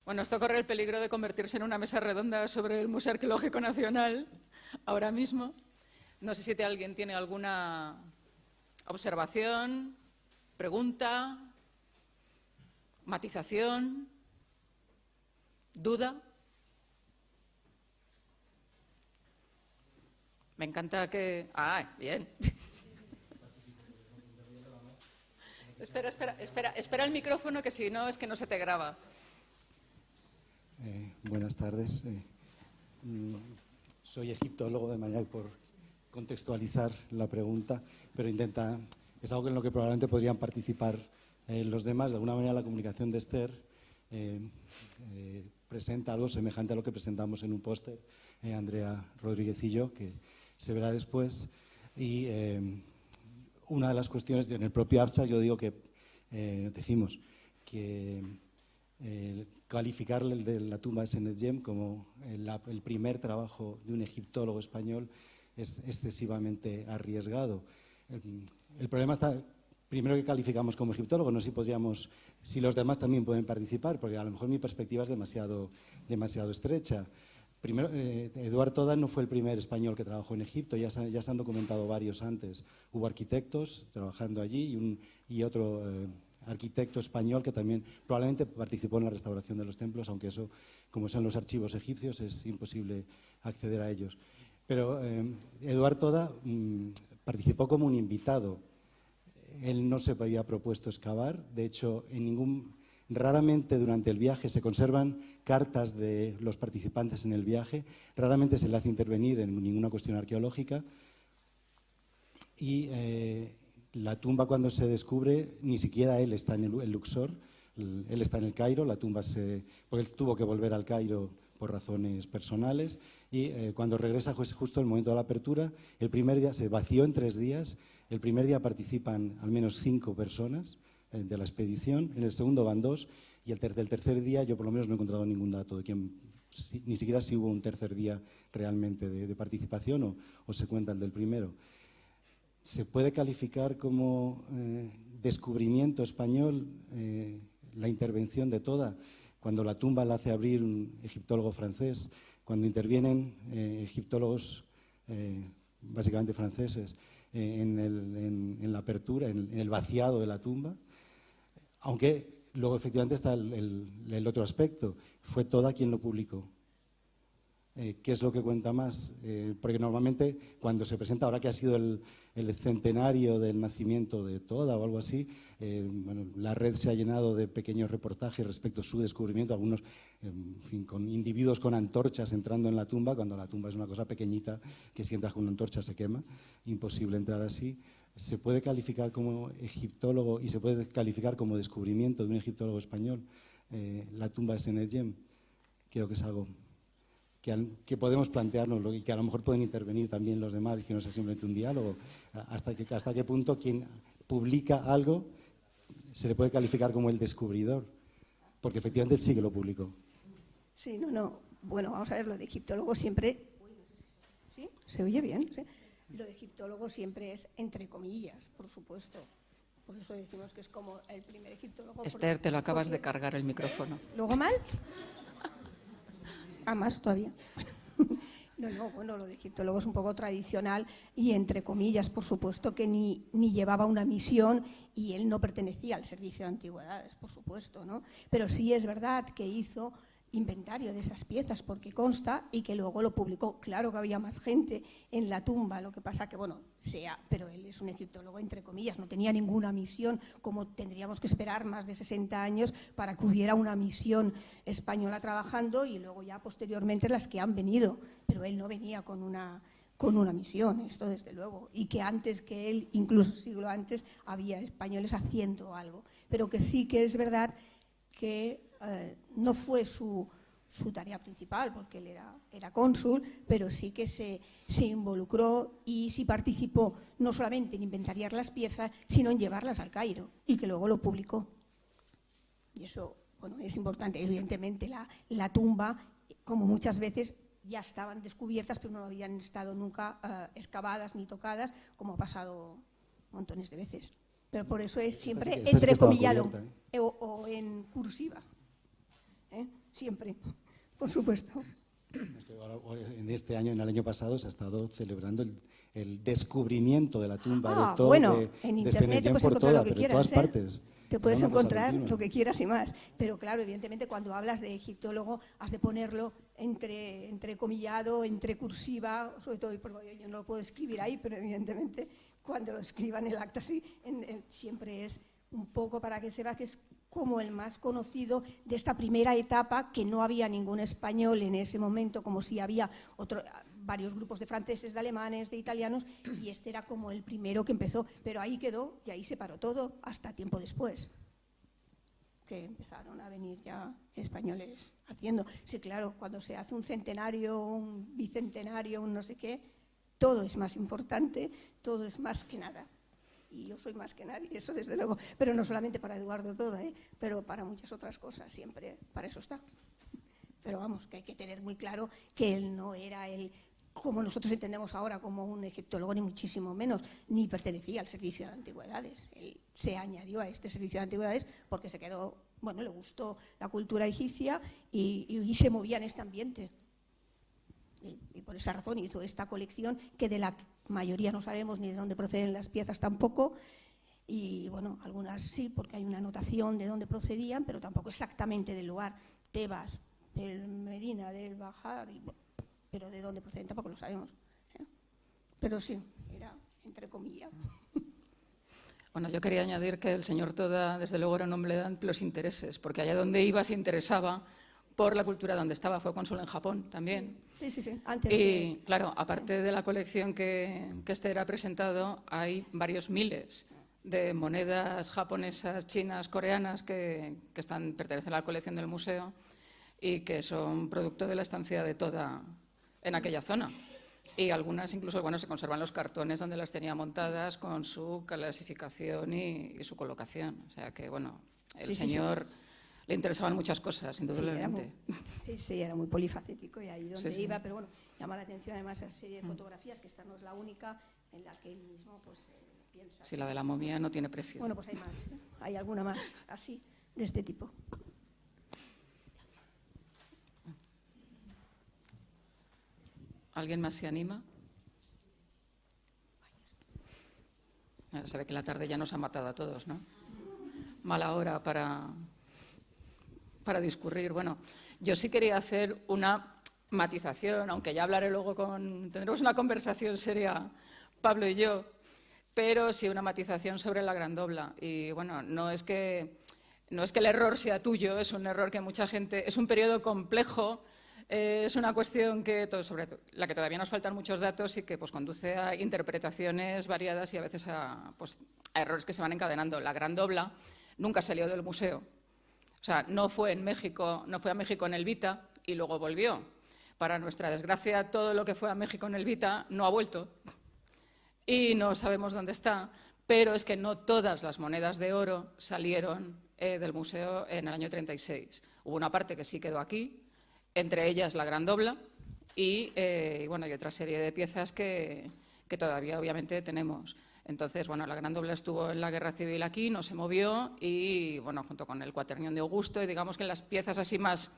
Bueno, esto corre el peligro de convertirse en una mesa redonda sobre el Museo Arqueológico Nacional ahora mismo. No sé si alguien tiene alguna observación, pregunta, matización, duda. Me encanta que... ¡Ah, bien! Espera el micrófono, que si no es que no se te graba. Buenas tardes. Soy egiptólogo, de manera que por contextualizar la pregunta, pero es algo en lo que probablemente podrían participar los demás. De alguna manera la comunicación de Esther presenta algo semejante a lo que presentamos en un póster, Andrea Rodríguez y yo, que se verá después. Y una de las cuestiones, en el propio abstract yo digo que decimos que calificar el de la tumba de Senedjem como el primer trabajo de un egiptólogo español es excesivamente arriesgado. El problema está, primero, que calificamos como egiptólogo, no sé si los demás también pueden participar, porque a lo mejor mi perspectiva es demasiado estrecha. Primero, Eduard Toda no fue el primer español que trabajó en Egipto, ya se han documentado varios antes. Hubo arquitectos trabajando allí y otro arquitecto español que también probablemente participó en la restauración de los templos, aunque eso, como son los archivos egipcios, es imposible acceder a ellos. Pero Eduard Toda participó como un invitado. Él no se había propuesto excavar, de hecho, raramente durante el viaje se conservan cartas de los participantes en el viaje, raramente se le hace intervenir en ninguna cuestión arqueológica y la tumba, cuando se descubre, ni siquiera él está en el Luxor, él está en el Cairo, la tumba porque él tuvo que volver al Cairo por razones personales y cuando regresa es justo el momento de la apertura. El primer día se vació en 3 días, el primer día participan al menos 5 personas de la expedición, en el segundo van 2 y del tercer día yo por lo menos no he encontrado ningún dato de quién, ni siquiera si hubo un tercer día realmente de participación o se cuenta el del primero. ¿Se puede calificar como descubrimiento español la intervención de Toda? Cuando la tumba la hace abrir un egiptólogo francés, cuando intervienen egiptólogos básicamente franceses en la apertura, en el vaciado de la tumba, aunque luego efectivamente está el otro aspecto, fue Toda quien lo publicó. ¿Qué es lo que cuenta más? Porque normalmente cuando se presenta, ahora que ha sido el centenario del nacimiento de Toda o algo así, bueno, la red se ha llenado de pequeños reportajes respecto a su descubrimiento, algunos en fin, con individuos con antorchas entrando en la tumba, cuando la tumba es una cosa pequeñita que si entras con una antorcha se quema, imposible entrar así. ¿Se puede calificar como egiptólogo y se puede calificar como descubrimiento de un egiptólogo español la tumba de Senedjem? Creo que es algo que podemos plantearnos y que a lo mejor pueden intervenir también los demás, y que no sea simplemente un diálogo. Hasta qué punto quien publica algo se le puede calificar como el descubridor, porque efectivamente él sí que lo publicó. Sí, no. Bueno, vamos a ver, lo de egiptólogo siempre... ¿Sí? ¿Se oye bien? ¿Sí? Lo de egiptólogo siempre es entre comillas, por supuesto. Por eso decimos que es como el primer egiptólogo... Esther, te lo acabas de cargar el micrófono. ¿Luego mal? Más todavía. Bueno, lo de egiptólogo es un poco tradicional y entre comillas, por supuesto, que ni llevaba una misión y él no pertenecía al servicio de antigüedades, por supuesto, ¿no? Pero sí es verdad que hizo inventario de esas piezas porque consta y que luego lo publicó. Claro que había más gente en la tumba, lo que pasa que, bueno, pero él es un egiptólogo entre comillas, no tenía ninguna misión, como tendríamos que esperar más de 60 años para que hubiera una misión española trabajando y luego ya posteriormente las que han venido, pero él no venía con una misión, esto desde luego, y que antes que él, incluso siglo antes, había españoles haciendo algo, pero que sí que es verdad que no fue su tarea principal, porque él era cónsul, pero sí que se involucró y sí participó no solamente en inventariar las piezas, sino en llevarlas al Cairo, y que luego lo publicó. Y eso, bueno, es importante. Evidentemente la tumba, como muchas veces, ya estaban descubiertas, pero no habían estado nunca excavadas ni tocadas, como ha pasado montones de veces. Pero por eso es siempre entrecomillado o en cursiva. siempre, por supuesto. Es que en este año, en el año pasado, se ha estado celebrando el descubrimiento de la tumba de todo, bueno, de en internet te Senellén puedes por encontrar toda, lo que pero en quieras, todas partes. Te puedes Era una cosa encontrar continua. lo que quieras y más. Pero claro, evidentemente, cuando hablas de egiptólogo, has de ponerlo entre comillado, entre cursiva, sobre todo, porque yo no lo puedo escribir ahí, pero evidentemente, cuando lo escriba en el acta, sí, siempre es un poco para que se vea que es como el más conocido de esta primera etapa, que no había ningún español en ese momento, como si había varios grupos de franceses, de alemanes, de italianos, y este era como el primero que empezó, pero ahí quedó y ahí se paró todo hasta tiempo después, que empezaron a venir ya españoles haciendo. Sí, claro, cuando se hace un centenario, un bicentenario, un no sé qué, todo es más importante, todo es más que nada. Y yo soy más que nadie, eso desde luego, pero no solamente para Eduardo Toda, pero para muchas otras cosas, siempre para eso está. Pero vamos, que hay que tener muy claro que él no era como nosotros entendemos ahora, como un egiptólogo, ni muchísimo menos, ni pertenecía al servicio de antigüedades. Él se añadió a este servicio de antigüedades porque se quedó, bueno, le gustó la cultura egipcia y se movía en este ambiente. Y por esa razón hizo esta colección, que de la mayoría no sabemos ni de dónde proceden las piezas tampoco, y bueno, algunas sí, porque hay una anotación de dónde procedían, pero tampoco exactamente del lugar. Tebas, del Medina, del Bajar, pero de dónde proceden tampoco lo sabemos. Pero sí, era entre comillas. Bueno, yo quería añadir que el señor Toda, desde luego, era un hombre de amplios intereses, porque allá donde iba se interesaba por la cultura donde estaba. Fue cónsul en Japón también. Sí, antes y claro, aparte de la colección que Esther ha presentado, hay varios miles de monedas japonesas, chinas, coreanas que pertenecen a la colección del museo y que son producto de la estancia de Toda en aquella zona. Y algunas incluso, bueno, se conservan los cartones donde las tenía montadas con su clasificación y su colocación. O sea que, bueno, el señor le interesaban muchas cosas, indudablemente. Sí, era muy polifacético y ahí donde iba, sí. pero bueno, llama la atención además esa serie de fotografías, que esta no es la única en la que él mismo pues piensa. Sí, la de la momia no tiene precio. Bueno, pues hay más, hay alguna más así, de este tipo. ¿Alguien más se anima? Se ve que la tarde ya nos ha matado a todos, ¿no? Mala hora para discurrir. Bueno, yo sí quería hacer una matización, aunque ya hablaré luego tendremos una conversación seria Pablo y yo, pero sí una matización sobre la grandobla. Y bueno, no es que el error sea tuyo, es un error que mucha gente... Es un periodo complejo, es una cuestión sobre la que todavía nos faltan muchos datos y que pues, conduce a interpretaciones variadas y a veces a errores que se van encadenando. La grandobla nunca salió del museo. O sea, no fue a México en el Vita y luego volvió. Para nuestra desgracia, todo lo que fue a México en el Vita no ha vuelto y no sabemos dónde está, pero es que no todas las monedas de oro salieron del museo en el año 36. Hubo una parte que sí quedó aquí, entre ellas la grandobla y bueno, hay otra serie de piezas que todavía obviamente tenemos. Entonces, bueno, la grandobla estuvo en la Guerra Civil aquí, no se movió y, bueno, junto con el Cuaternión de Augusto, y digamos que las piezas así más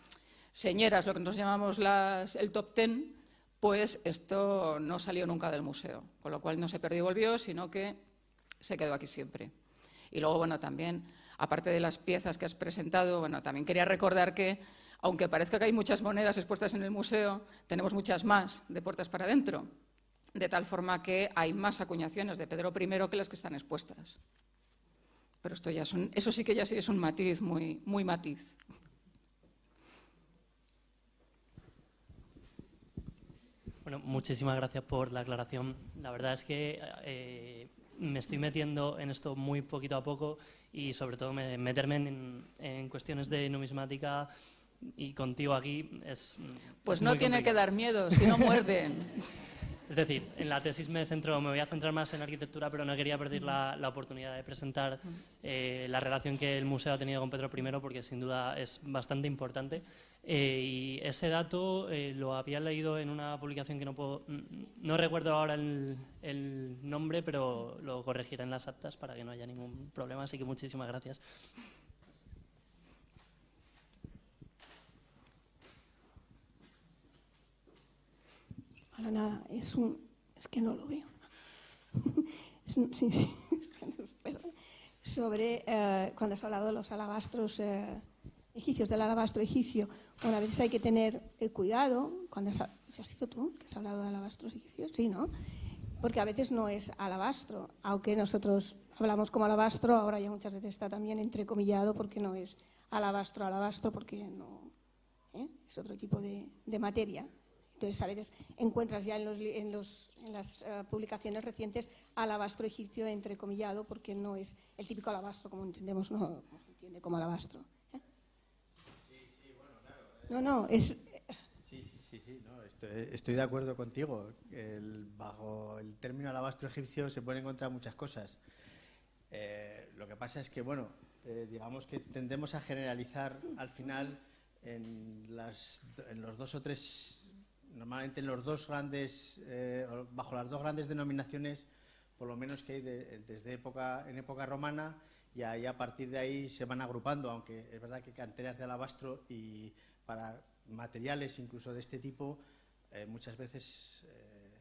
señeras, lo que nosotros llamamos el top 10, pues esto no salió nunca del museo, con lo cual no se perdió y volvió, sino que se quedó aquí siempre. Y luego, bueno, también, aparte de las piezas que has presentado, bueno, también quería recordar que, aunque parezca que hay muchas monedas expuestas en el museo, tenemos muchas más de puertas para adentro. De tal forma que hay más acuñaciones de Pedro I que las que están expuestas. Pero eso sí que ya sí es un matiz, muy, muy matiz. Bueno, muchísimas gracias por la aclaración. La verdad es que me estoy metiendo en esto muy poquito a poco y sobre todo meterme en cuestiones de numismática y contigo aquí es Pues es no muy tiene que complicado. dar miedo, si no muerden. Es decir, en la tesis me voy a centrar más en arquitectura, pero no quería perder la oportunidad de presentar la relación que el museo ha tenido con Pedro I, porque sin duda es bastante importante. Y ese dato lo había leído en una publicación que no recuerdo ahora el nombre, pero lo corregiré en las actas para que no haya ningún problema, así que muchísimas gracias. Para nada, es que no lo veo. Sí, perdón. Sobre cuando has hablado de los alabastros egipcios, del alabastro egipcio, bueno, a veces hay que tener cuidado. ¿Has sido tú que has hablado de alabastros egipcios? Sí, ¿no? Porque a veces no es alabastro, aunque nosotros hablamos como alabastro, ahora ya muchas veces está también entrecomillado porque no es alabastro, porque no es otro tipo de materia. Entonces, a veces encuentras ya en las publicaciones recientes alabastro egipcio entrecomillado porque no es el típico alabastro como entendemos, no se entiende como alabastro. Sí, bueno, claro. No, es... Sí, no, estoy de acuerdo contigo. Bajo el término alabastro egipcio se pueden encontrar muchas cosas. Lo que pasa es que, bueno, digamos que tendemos a generalizar al final normalmente bajo las dos grandes denominaciones, por lo menos que hay desde en época romana, y ahí a partir de ahí se van agrupando, aunque es verdad que canteras de alabastro y para materiales incluso de este tipo muchas veces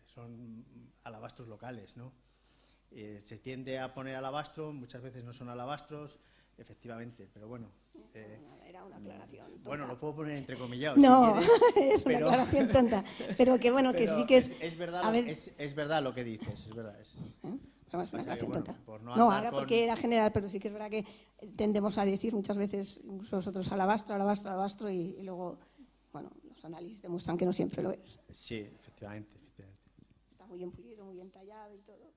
son alabastros locales, ¿no? Se tiende a poner alabastro, muchas veces no son alabastros, efectivamente, pero bueno. Era una aclaración tonta. Bueno, lo puedo poner entrecomillado. No, si quieres, es una aclaración tonta, pero que bueno, que sí que es... Es verdad, es verdad lo que dices, es verdad. Pero es una aclaración tonta. Por No, andar ahora porque era general, pero sí que es verdad que tendemos a decir muchas veces, incluso nosotros, alabastro, y luego, bueno, los análisis demuestran que no siempre lo es. Sí, efectivamente. Está muy bien pulido, muy bien tallado y todo.